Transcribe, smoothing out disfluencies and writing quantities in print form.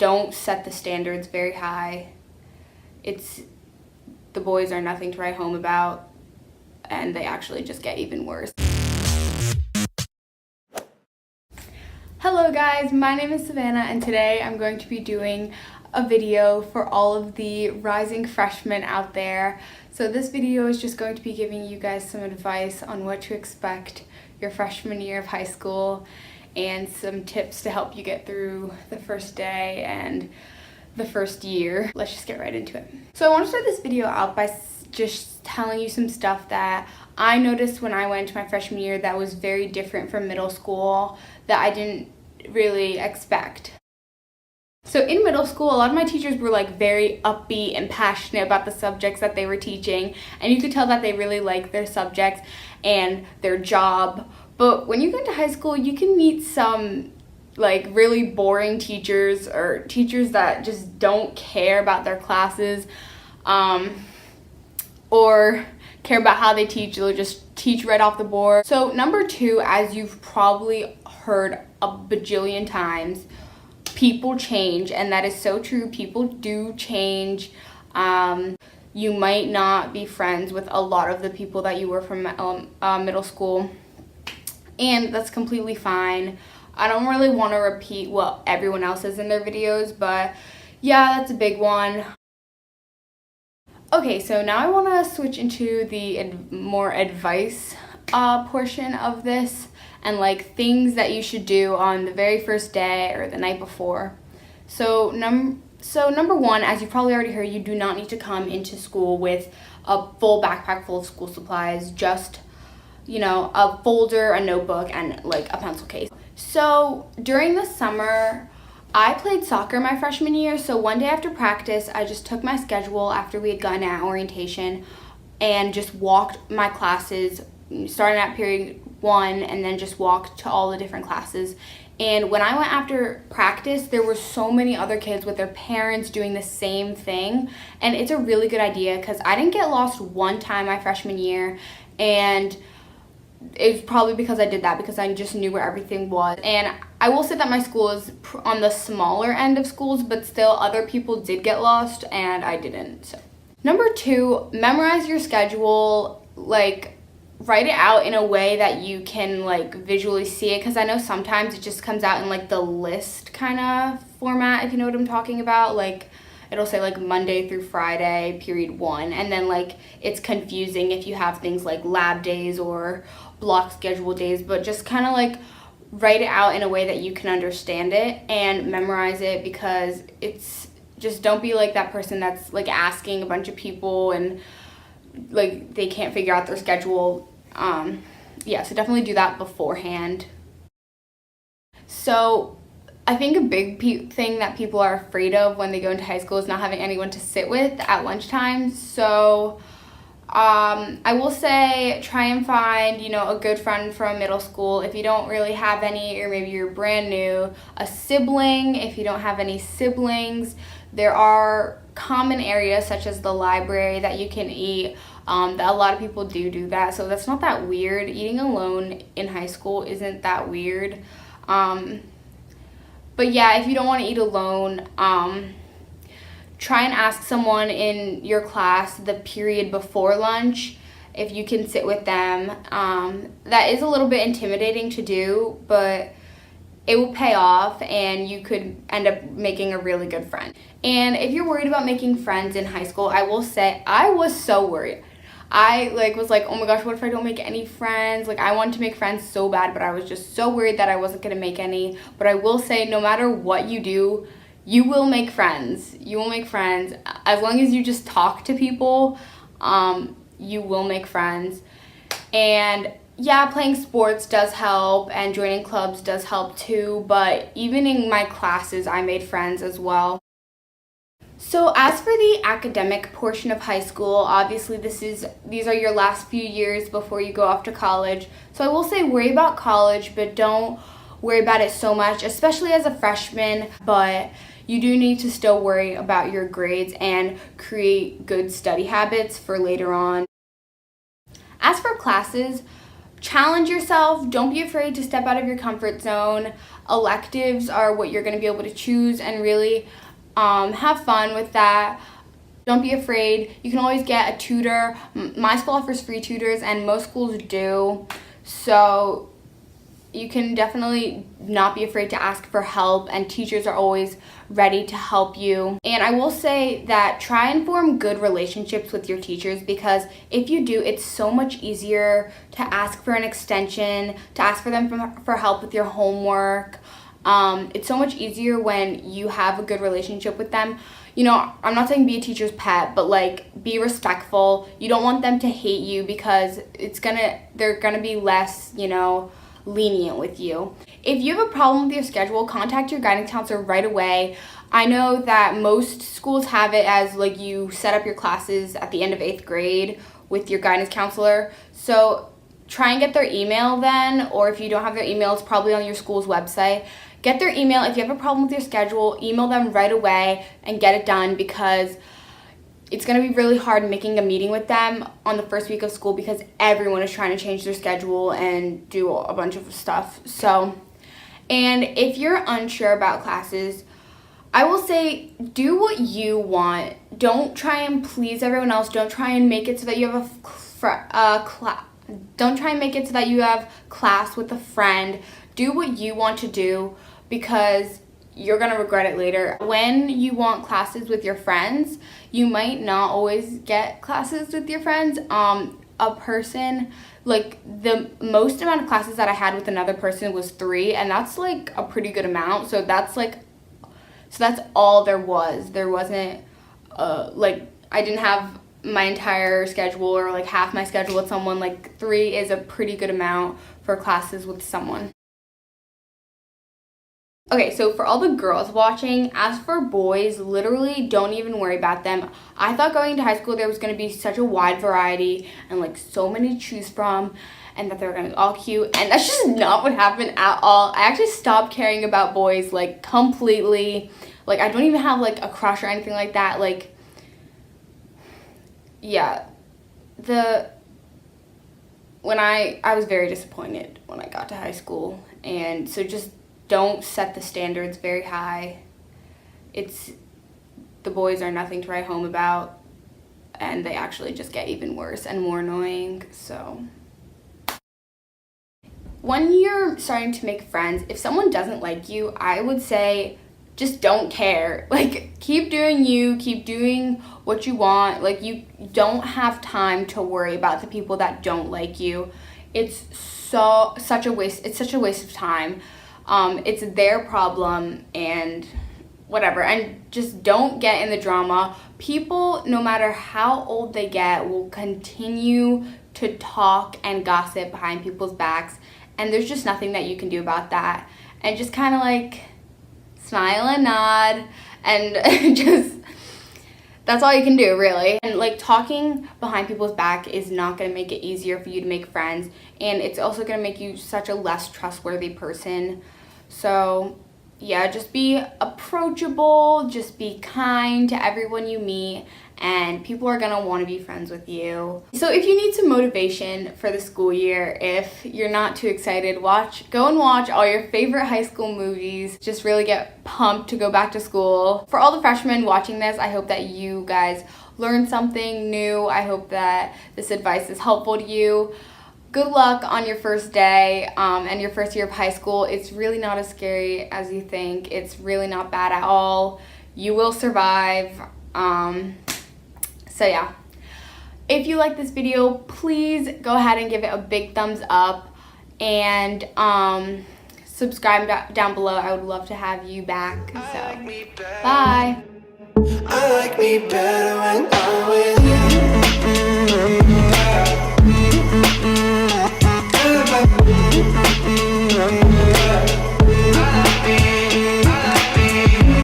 don't set the standards very high. The boys are nothing to write home about, and they actually just get even worse. Hello guys, my name is Savannah, and today I'm going to be doing a video for all of the rising freshmen out there. So this video is just going to be giving you guys some advice on what to expect your freshman year of high school and some tips to help you get through the first day and the first year. Let's just get right into it. So I want to start this video out by just telling you some stuff that I noticed when I went to my freshman year that was very different from middle school that I didn't really expect. So in middle school, a lot of my teachers were like very upbeat and passionate about the subjects that they were teaching, and you could tell that they really liked their subjects and their job. But when you go into high school, you can meet some like really boring teachers or teachers that just don't care about their classes or care about how they teach. They'll just teach right off the board. So number two, as you've probably heard a bajillion times, people change, and that is so true. People do change. You might not be friends with a lot of the people that you were from middle school, and that's completely fine. I don't really want to repeat what everyone else says in their videos, but yeah, that's a big one. Okay, so now I want to switch into the more advice portion of this, and like things that you should do on the very first day or the night before. So number one, as you probably already heard, you do not need to come into school with a full backpack full of school supplies, just, you know, a folder, a notebook, and like a pencil case. So during the summer, I played soccer my freshman year, so one day after practice, I just took my schedule after we had gotten at orientation and just walked my classes, starting at period 1, and then just walked to all the different classes. And when I went after practice, there were so many other kids with their parents doing the same thing, and it's a really good idea because I didn't get lost one time my freshman year, and it was probably because I did that, because I just knew where everything was. And I will say that my school is on the smaller end of schools, but still other people did get lost and I didn't. So number two, memorize your schedule. Like, write it out in a way that you can like visually see it, because I know sometimes it just comes out in like the list kind of format, if you know what I'm talking about. Like, it'll say like Monday through Friday, period 1, and then like it's confusing if you have things like lab days or block schedule days, but just kind of like write it out in a way that you can understand it and memorize it, because it's just, don't be like that person that's like asking a bunch of people and like they can't figure out their schedule. Yeah, so definitely do that beforehand. So I think a big thing that people are afraid of when they go into high school is not having anyone to sit with at lunchtime. So I will say try and find, you know, a good friend from middle school. If you don't really have any, or maybe you're brand new, a sibling. If you don't have any siblings, there are common areas such as the library that you can eat. That a lot of people do that, so that's not that weird. Eating alone in high school isn't that weird. But yeah, if you don't want to eat alone, try and ask someone in your class the period before lunch if you can sit with them. That is a little bit intimidating to do, but it will pay off and you could end up making a really good friend. And if you're worried about making friends in high school, I will say I was so worried. I was like, oh my gosh, what if I don't make any friends? Like, I wanted to make friends so bad, but I was just so worried that I wasn't gonna make any. But I will say, no matter what you do, you will make friends. You will make friends. As long as you just talk to people, you will make friends. And yeah, playing sports does help, and joining clubs does help too, but even in my classes, I made friends as well. So as for the academic portion of high school, obviously these are your last few years before you go off to college. So I will say worry about college, but don't worry about it so much, especially as a freshman. But you do need to still worry about your grades and create good study habits for later on. As for classes, challenge yourself. Don't be afraid to step out of your comfort zone. electives are what you're going to be able to choose and really have fun with that. Don't be afraid. You can always get a tutor. My school offers free tutors, and most schools do. So you can definitely not be afraid to ask for help, and teachers are always ready to help you. And I will say that try and form good relationships with your teachers, because if you do, it's so much easier to ask for an extension, to ask for them for help with your homework. It's so much easier when you have a good relationship with them. You know, I'm not saying be a teacher's pet, but like be respectful. You don't want them to hate you, because they're gonna be less, you know, lenient with you. If you have a problem with your schedule, contact your guidance counselor right away. I know that most schools have it as like you set up your classes at the end of 8th grade with your guidance counselor. So try and get their email then, or if you don't have their email, it's probably on your school's website. Get their email. If you have a problem with your schedule, email them right away and get it done, because it's going to be really hard making a meeting with them on the first week of school, because everyone is trying to change their schedule and do a bunch of stuff. So, and if you're unsure about classes, I will say do what you want. Don't try and please everyone else. Don't try and make it so that you have don't try and make it so that you have class with a friend. Do what you want to do, because you're going to regret it later. When you want classes with your friends, you might not always get classes with your friends. A person, like the most amount of classes that I had with another person was 3, and that's like a pretty good amount. So that's all there was. There wasn't like I didn't have my entire schedule or like half my schedule with someone. Like 3 is a pretty good amount for classes with someone. Okay, so for all the girls watching, as for boys, literally don't even worry about them. I thought going to high school there was going to be such a wide variety and like so many to choose from, and that they were going to be all cute, and that's just not what happened at all. I actually stopped caring about boys like completely. Like I don't even have like a crush or anything like that. Like, yeah, when I was very disappointed when I got to high school, and so just don't set the standards very high. The boys are nothing to write home about, and they actually just get even worse and more annoying. So when you're starting to make friends, if someone doesn't like you, I would say just don't care. Like keep doing you, keep doing what you want. Like you don't have time to worry about the people that don't like you. It's such a waste of time. It's their problem and whatever, and just don't get in the drama. People, no matter how old they get, will continue to talk and gossip behind people's backs, and there's just nothing that you can do about that. And just kind of like smile and nod, and just that's all you can do, really. And like talking behind people's back is not going to make it easier for you to make friends, and it's also going to make you such a less trustworthy person. So yeah, just be approachable, just be kind to everyone you meet, and people are gonna want to be friends with you. So if you need some motivation for the school year, if you're not too excited, go and watch all your favorite high school movies. Just really get pumped to go back to school. For all the freshmen watching this, I hope that you guys learned something new. I hope that this advice is helpful to you. Good luck on your first day and your first year of high school. It's really not as scary as you think. It's really not bad at all. You will survive. So yeah, if you like this video, please go ahead and give it a big thumbs up, and subscribe down below. I would love to have you back. So bye. I like me better when I'm with you.